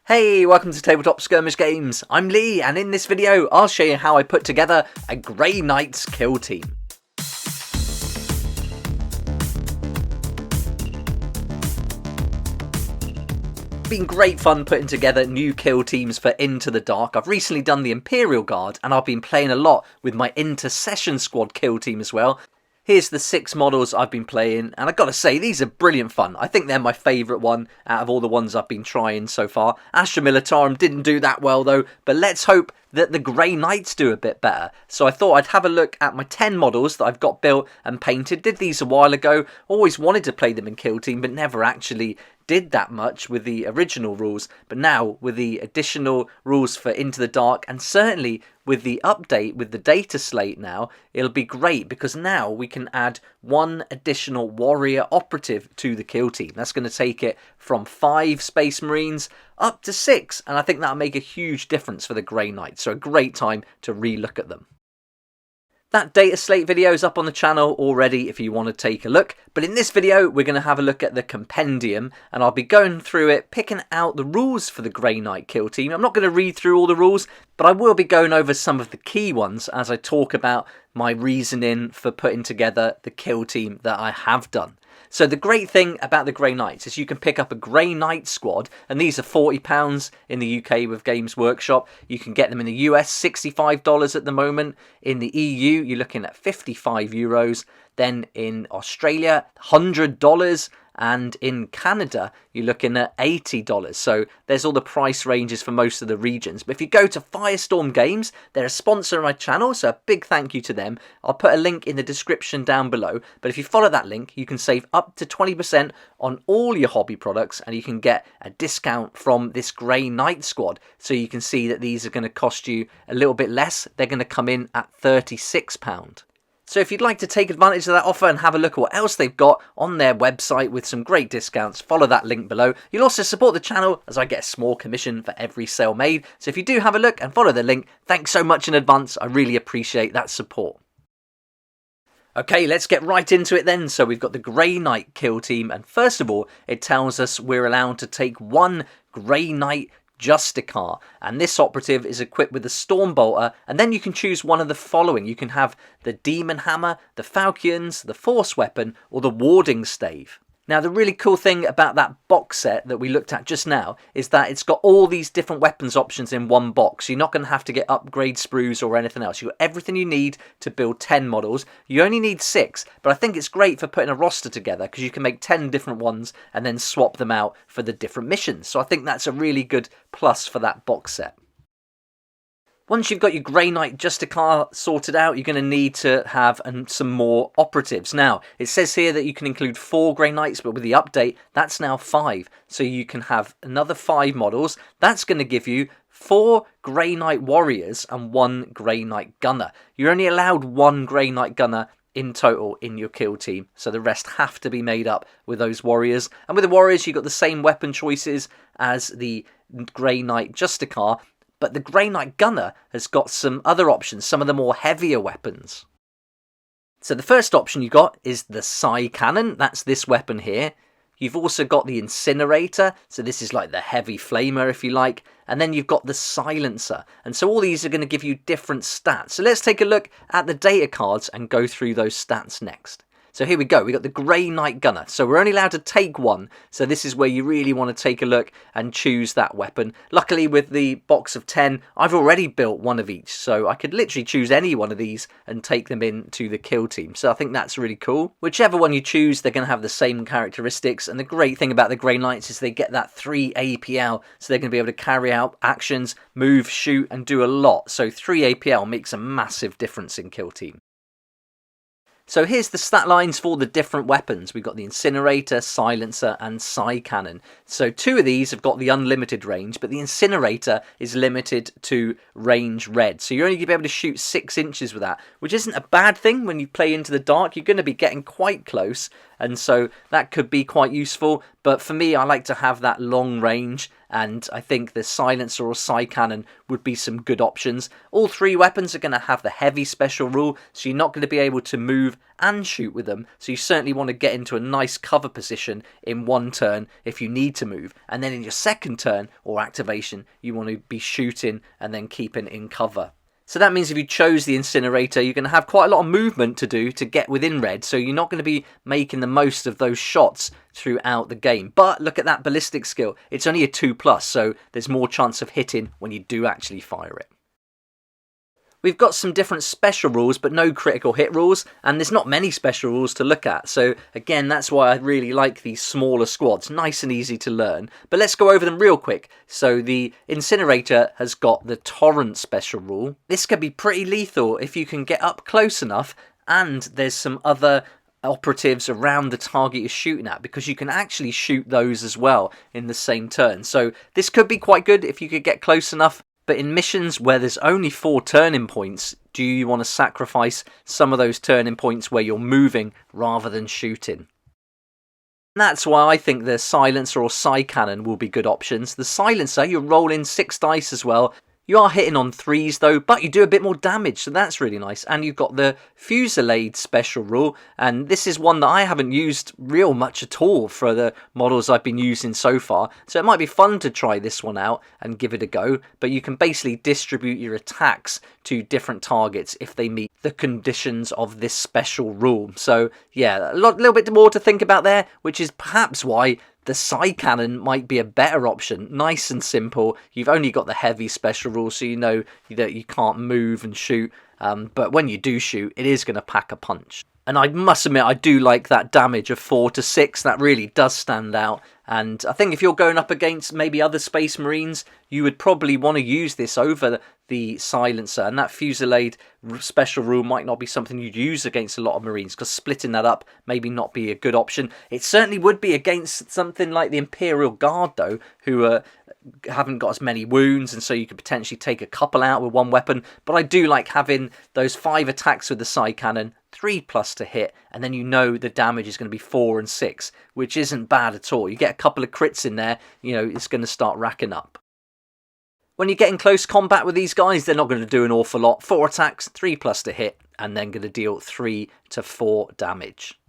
Hey, welcome to Tabletop Skirmish Games. I'm Lee, and in this video I'll show you how I put together a Grey Knights kill team. It's been great fun putting together new kill teams for Into the Dark. I've recently done the Imperial Guard, and I've been playing a lot with my Intercession Squad kill team as well. Here's the 6 models I've been playing, and I've got to say, these are brilliant fun. I think they're my favourite one out of all the ones I've been trying so far. Astra Militarum didn't do that well though, but let's hope that the Grey Knights do a bit better. So I thought I'd have a look at my 10 models that I've got built and painted. Did these a while ago, always wanted to play them in kill team, but never actually did that much with the original rules. But now with the additional rules for Into the Dark, and certainly with the update with the data slate now, it'll be great because now we can add one additional warrior operative to the kill team. That's going to take it from 5 Space Marines up to 6, and I think that'll make a huge difference for the Grey Knights. So a great time to re-look at them. That data slate video is up on the channel already if you want to take a look, but in this video we're going to have a look at the compendium, and I'll be going through it, picking out the rules for the Grey Knight kill team. I'm not going to read through all the rules, but I will be going over some of the key ones as I talk about my reasoning for putting together the kill team that I have done. So the great thing about the Grey Knights is you can pick up a Grey Knight squad, and these are £40 in the UK with Games Workshop. You can get them in the US, $65 at the moment. In the EU, you're looking at €55. Then in Australia, $100. And in Canada, you're looking at $80. So there's all the price ranges for most of the regions. But if you go to Firestorm Games, they're a sponsor of my channel, so a big thank you to them. I'll put a link in the description down below. But if you follow that link, you can save up to 20% on all your hobby products, and you can get a discount from this Grey Knight squad. So you can see that these are going to cost you a little bit less. They're going to come in at £36. So if you'd like to take advantage of that offer and have a look at what else they've got on their website with some great discounts, follow that link below. You'll also support the channel as I get a small commission for every sale made. So if you do have a look and follow the link, thanks so much in advance. I really appreciate that support. Okay, let's get right into it then. So we've got the Grey Knight kill team, and first of all, it tells us we're allowed to take one Grey Knight Justicar, and this operative is equipped with the Stormbolter, and then you can choose one of the following. You can have the Demon Hammer, the Falchions, the Force Weapon, or the Warding Stave. Now the really cool thing about that box set that we looked at just now is that it's got all these different weapons options in one box. You're not going to have to get upgrade sprues or anything else. You've got everything you need to build 10 models. You only need 6, but I think it's great for putting a roster together because you can make 10 different ones and then swap them out for the different missions. So I think that's a really good plus for that box set. Once you've got your Grey Knight Justicar sorted out, you're going to need to have some more operatives. Now, it says here that you can include 4 Grey Knights, but with the update, that's now 5. So you can have another 5 models. That's going to give you 4 Grey Knight Warriors and 1 Grey Knight Gunner. You're only allowed 1 Grey Knight Gunner in total in your kill team, so the rest have to be made up with those warriors. And with the warriors, you've got the same weapon choices as the Grey Knight Justicar, but the Grey Knight Gunner has got some other options, some of the more heavier weapons. So the first option you got is the Psy Cannon, that's this weapon here. You've also got the Incinerator, so this is like the heavy flamer if you like, and then you've got the Silencer, and so all these are going to give you different stats. So let's take a look at the data cards and go through those stats next. So here we go, we got the Grey Knight Gunner. So we're only allowed to take one. So this is where you really want to take a look and choose that weapon. Luckily with the box of 10, I've already built one of each. So I could literally choose any one of these and take them into the kill team. So I think that's really cool. Whichever one you choose, they're going to have the same characteristics. And the great thing about the Grey Knights is they get that 3 APL. So they're going to be able to carry out actions, move, shoot, and do a lot. So 3 APL makes a massive difference in kill team. So here's the stat lines for the different weapons. We've got the Incinerator, Silencer and Psy Cannon. So 2 of these have got the unlimited range, but the Incinerator is limited to range red. So you're only going to be able to shoot 6 inches with that, which isn't a bad thing when you play Into the Dark. You're going to be getting quite close, and so that could be quite useful. But for me, I like to have that long range, and I think the silencer or side cannon would be some good options. All 3 weapons are going to have the heavy special rule, so you're not going to be able to move and shoot with them, so you certainly want to get into a nice cover position in one turn if you need to move, and then in your second turn or activation you want to be shooting and then keeping in cover. So that means if you chose the incinerator, you're going to have quite a lot of movement to do to get within red, so you're not going to be making the most of those shots throughout the game. But look at that ballistic skill, it's only a 2+, so there's more chance of hitting when you do actually fire it. We've got some different special rules, but no critical hit rules, and there's not many special rules to look at. So again, that's why I really like these smaller squads, nice and easy to learn. But let's go over them real quick. So the incinerator has got the torrent special rule. This can be pretty lethal if you can get up close enough, and there's some other operatives around the target you're shooting at, because you can actually shoot those as well in the same turn. So this could be quite good if you could get close enough. But in missions where there's only 4 turning points, do you want to sacrifice some of those turning points where you're moving rather than shooting? And that's why I think the silencer or side cannon will be good options. The silencer, you're rolling 6 dice as well. You are hitting on 3s though, but you do a bit more damage, so that's really nice. And you've got the fusillade special rule, and this is one that I haven't used real much at all for the models I've been using so far. So it might be fun to try this one out and give it a go, but you can basically distribute your attacks to different targets if they meet the conditions of this special rule. So yeah, a little bit more to think about there, which is perhaps why the side cannon might be a better option. Nice and simple. You've only got the heavy special rule, so you know that you can't move and shoot. But when you do shoot, it is going to pack a punch. And I must admit, I do like that damage of 4 to 6. That really does stand out. And I think if you're going up against maybe other Space Marines, you would probably want to use this over the silencer. And that fusillade special rule might not be something you'd use against a lot of Marines, because splitting that up maybe not be a good option. It certainly would be against something like the Imperial Guard, though, who haven't got as many wounds, and so you could potentially take a couple out with one weapon. But I do like having those 5 attacks with the side cannon, 3+ to hit, and then you know the damage is going to be 4 and 6, which isn't bad at all. You get a couple of crits in there, you know, it's going to start racking up. When you get in close combat with these guys, they're not going to do an awful lot. 4 attacks, 3+ to hit, and then going to deal 3 to 4 damage.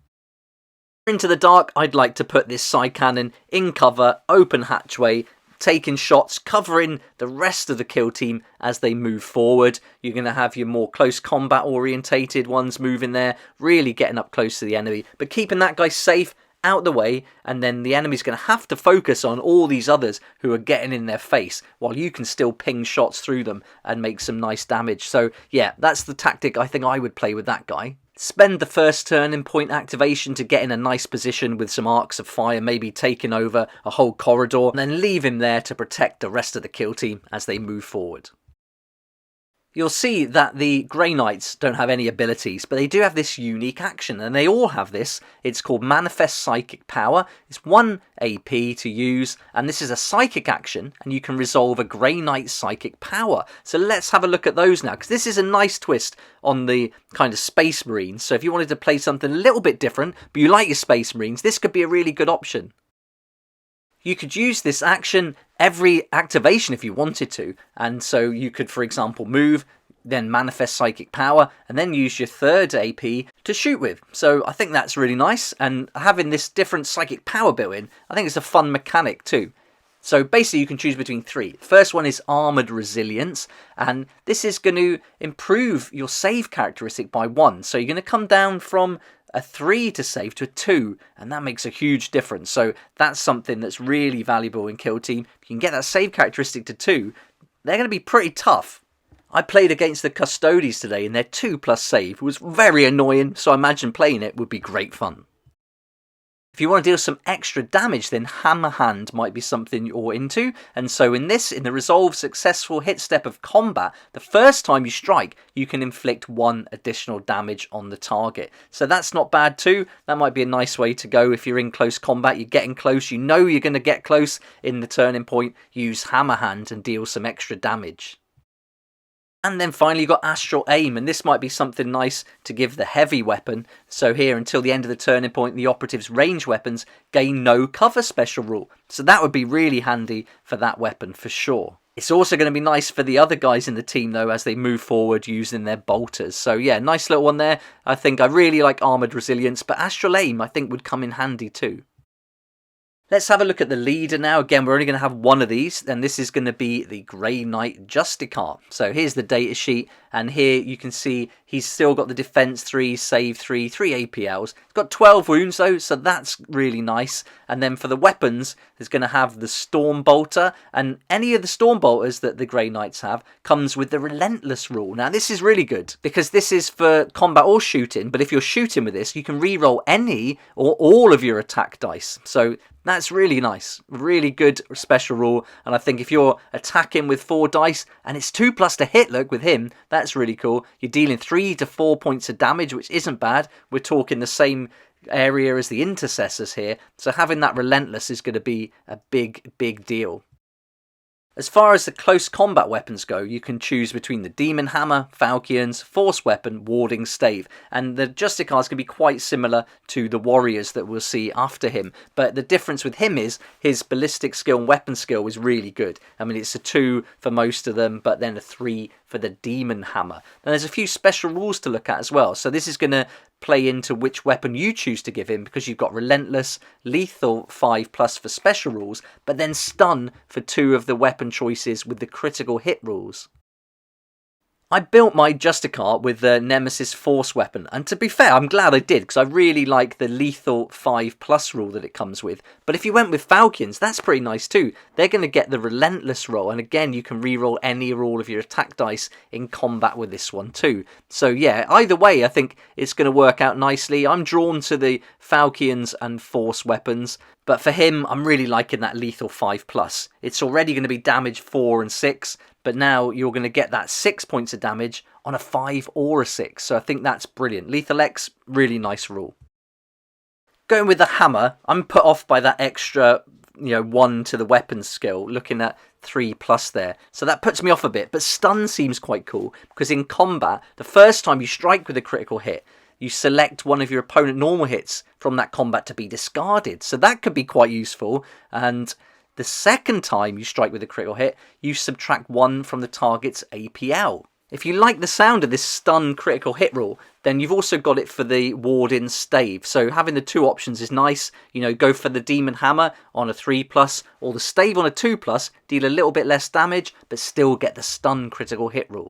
Into the dark, I'd like to put this side cannon in cover, open hatchway, taking shots, covering the rest of the kill team as they move forward. You're going to have your more close combat orientated ones moving there, really getting up close to the enemy, but keeping that guy safe, out the way, and then the enemy's going to have to focus on all these others who are getting in their face, while you can still ping shots through them and make some nice damage. So yeah, that's the tactic I think I would play with that guy. Spend the first turning point activation to get in a nice position with some arcs of fire, maybe taking over a whole corridor, and then leave him there to protect the rest of the kill team as they move forward. You'll see that the Grey Knights don't have any abilities, but they do have this unique action, and they all have this. It's called Manifest Psychic Power. It's 1 AP to use, and this is a psychic action, and you can resolve a Grey Knight psychic power. So let's have a look at those now, because this is a nice twist on the kind of Space Marines. So if you wanted to play something a little bit different, but you like your Space Marines, this could be a really good option. You could use this action every activation if you wanted to, and so you could, for example, move, then manifest psychic power, and then use your third AP to shoot with. So I think that's really nice, and having this different psychic power built in, I think it's a fun mechanic too. So basically you can choose between 3. The first one is Armoured Resilience, and this is going to improve your save characteristic by 1. So you're going to come down from a 3 to save to a 2, and that makes a huge difference. So that's something that's really valuable in Kill Team. If you can get that save characteristic to 2, they're going to be pretty tough. I played against the Custodes today, and their 2+ save was very annoying, so I imagine playing it would be great fun. If you want to deal some extra damage, then Hammer Hand might be something you're into, and so in the resolve successful hit step of combat, the first time you strike, you can inflict 1 additional damage on the target. So that's not bad too. That might be a nice way to go if you're in close combat, you're getting close, you know you're going to get close in the turning point, use Hammer Hand and deal some extra damage. And then finally you've got Astral Aim, and this might be something nice to give the heavy weapon. So here, until the end of the turning point, the operative's range weapons gain no cover special rule. So that would be really handy for that weapon for sure. It's also going to be nice for the other guys in the team though as they move forward using their bolters. So yeah, nice little one there. I think I really like Armoured Resilience, but Astral Aim I think would come in handy too. Let's have a look at the leader now. Again, we're only going to have one of these, and this is going to be the Grey Knight Justicar. So here's the data sheet, and here you can see he's still got the defense 3, save 3, 3 APLs. He's got 12 wounds though, so that's really nice. And then for the weapons, he's going to have the Storm Bolter, and any of the Storm Bolters that the Grey Knights have comes with the Relentless rule. Now this is really good, because this is for combat or shooting, but if you're shooting with this, you can reroll any or all of your attack dice. So that's really nice, really good special rule, and I think if you're attacking with 4 dice, and it's 2+ to hit, look, with him, that's really cool. You're dealing 3 to 4 points of damage, which isn't bad. We're talking the same area as the Intercessors here, so having that Relentless is going to be a big deal. As far as the close combat weapons go, you can choose between the Demon Hammer, Falchions, Force Weapon, Warding Stave, and the Justicars can be quite similar to the Warriors that we'll see after him, but the difference with him is his ballistic skill and weapon skill is really good. I mean, it's a 2 for most of them, but then a 3 for the Demon Hammer. And there's a few special rules to look at as well, so this is going to play into which weapon you choose to give him, because you've got Relentless, Lethal 5+ for special rules, but then Stun for 2 of the weapon choices with the critical hit rules. I built my Justicar with the Nemesis Force Weapon, and to be fair, I'm glad I did, because I really like the Lethal 5+ rule that it comes with. But if you went with Falchions, that's pretty nice too. They're going to get the Relentless roll, and again, you can reroll any or all of your attack dice in combat with this one too. So yeah, either way, I think it's going to work out nicely. I'm drawn to the Falchions and Force Weapons, but for him, I'm really liking that Lethal 5+. It's already going to be damage 4 and 6, but now you're going to get that 6 points of damage on a 5 or a 6. So I think that's brilliant. Lethal X, really nice rule. Going with the hammer, I'm put off by that extra 1 to the weapon skill, looking at 3+ there. So that puts me off a bit, but stun seems quite cool, because in combat, the first time you strike with a critical hit, you select one of your opponent normal hits from that combat to be discarded. So that could be quite useful. And the second time you strike with a critical hit, you subtract 1 from the target's APL. If you like the sound of this stun critical hit rule, then you've also got it for the ward-in stave. So having the 2 options is nice. Go for the Demon Hammer on a 3+, or the stave on a 2+, deal a little bit less damage, but still get the stun critical hit rule.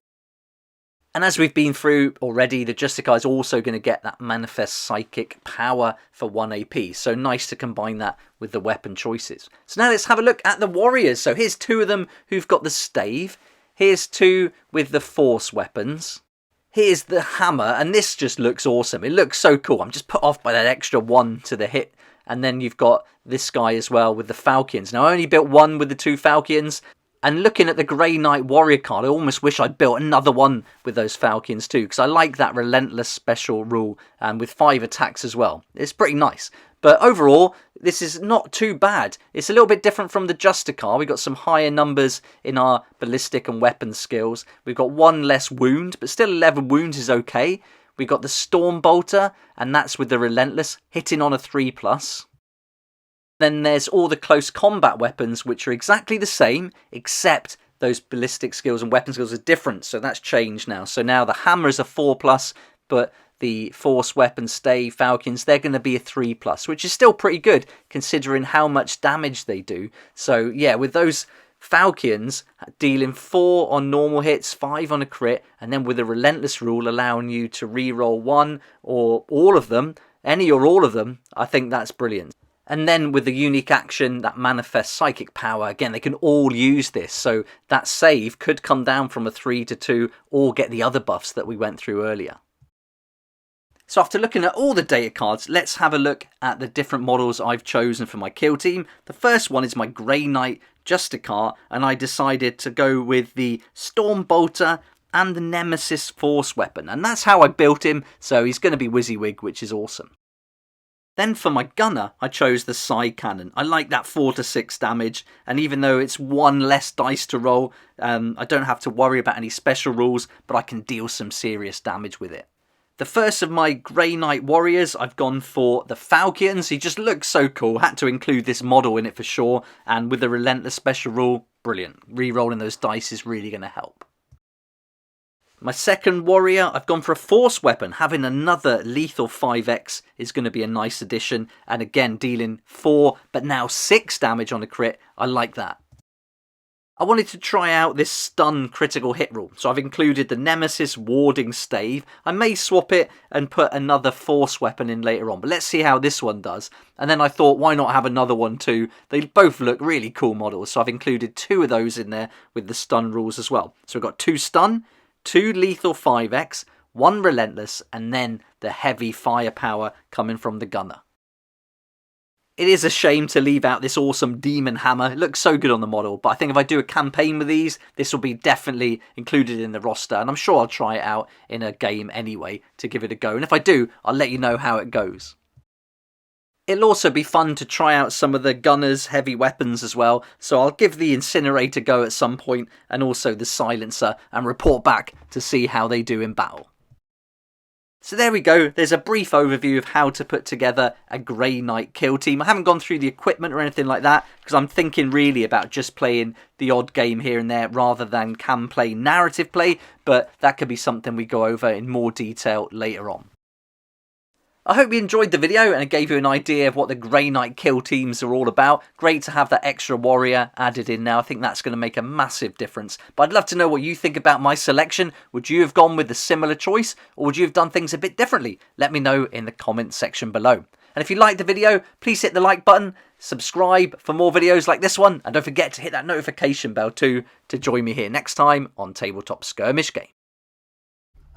And as we've been through already, the Justicar is also going to get that Manifest Psychic Power for 1 AP. So nice to combine that with the weapon choices. So now let's have a look at the Warriors. So here's 2 of them who've got the stave. Here's 2 with the Force Weapons. Here's the Hammer, and this just looks awesome. It looks so cool. I'm just put off by that extra 1 to the hit. And then you've got this guy as well with the Falchions. Now I only built 1 with the 2 Falchions. And looking at the Grey Knight Warrior card, I almost wish I'd built another one with those Falchions too, because I like that Relentless special rule, and with 5 attacks as well. It's pretty nice. But overall, this is not too bad. It's a little bit different from the Justicar. We've got some higher numbers in our ballistic and weapon skills. We've got 1 less wound, but still 11 wounds is okay. We've got the Storm Bolter, and that's with the Relentless, hitting on a 3+. Then there's all the close combat weapons, which are exactly the same, except those ballistic skills and weapon skills are different. So that's changed now. So now the hammer is a 4+, but the Force Weapon, Stave, Falchions, they're going to be a 3+, which is still pretty good considering how much damage they do. So yeah, with those Falchions dealing 4 on normal hits, 5 on a crit, and then with a Relentless rule allowing you to reroll 1 or all of them, any or all of them, I think that's brilliant. And then with the unique action, that Manifest Psychic Power, again, they can all use this. So that save could come down from a 3 to 2 or get the other buffs that we went through earlier. So after looking at all the data cards, let's have a look at the different models I've chosen for my kill team. The first one is my Grey Knight Justicar, and I decided to go with the Storm Bolter and the Nemesis Force Weapon. And that's how I built him, so he's going to be WYSIWYG, which is awesome. Then for my gunner, I chose the side cannon. I like that 4 to 6 damage, and even though it's one less dice to roll, I don't have to worry about any special rules, but I can deal some serious damage with it. The first of my Grey Knight warriors, I've gone for the Falcons. He just looks so cool. Had to include this model in it for sure, and with the Relentless special rule, brilliant. Re-rolling those dice is really going to help. My second warrior, I've gone for a force weapon. Having another lethal 5x is going to be a nice addition. And again, dealing 4, but now 6 damage on a crit. I like that. I wanted to try out this stun critical hit rule. So I've included the Nemesis warding stave. I may swap it and put another force weapon in later on. But let's see how this one does. And then I thought, why not have another one too? They both look really cool models. So I've included 2 of those in there with the stun rules as well. So we've got 2 stun, 2 lethal 5x, 1 relentless, and then the heavy firepower coming from the gunner. It is a shame to leave out this awesome demon hammer. It looks so good on the model, but I think if I do a campaign with these, this will be definitely included in the roster, and I'm sure I'll try it out in a game anyway to give it a go. And if I do, I'll let you know how it goes. It'll also be fun to try out some of the gunner's heavy weapons as well, so I'll give the incinerator a go at some point, and also the silencer, and report back to see how they do in battle. So there we go, there's a brief overview of how to put together a Grey Knight kill team. I haven't gone through the equipment or anything like that, because I'm thinking really about just playing the odd game here and there, rather than campaign narrative play, but that could be something we go over in more detail later on. I hope you enjoyed the video and it gave you an idea of what the Grey Knight kill teams are all about. Great to have that extra warrior added in now. I think that's going to make a massive difference. But I'd love to know what you think about my selection. Would you have gone with a similar choice, or would you have done things a bit differently? Let me know in the comments section below. And if you liked the video, please hit the like button, subscribe for more videos like this one, and don't forget to hit that notification bell too to join me here next time on Tabletop Skirmish Game.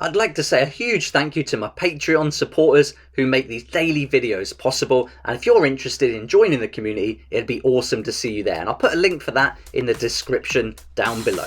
I'd like to say a huge thank you to my Patreon supporters who make these daily videos possible, and if you're interested in joining the community, it'd be awesome to see you there, and I'll put a link for that in the description down below.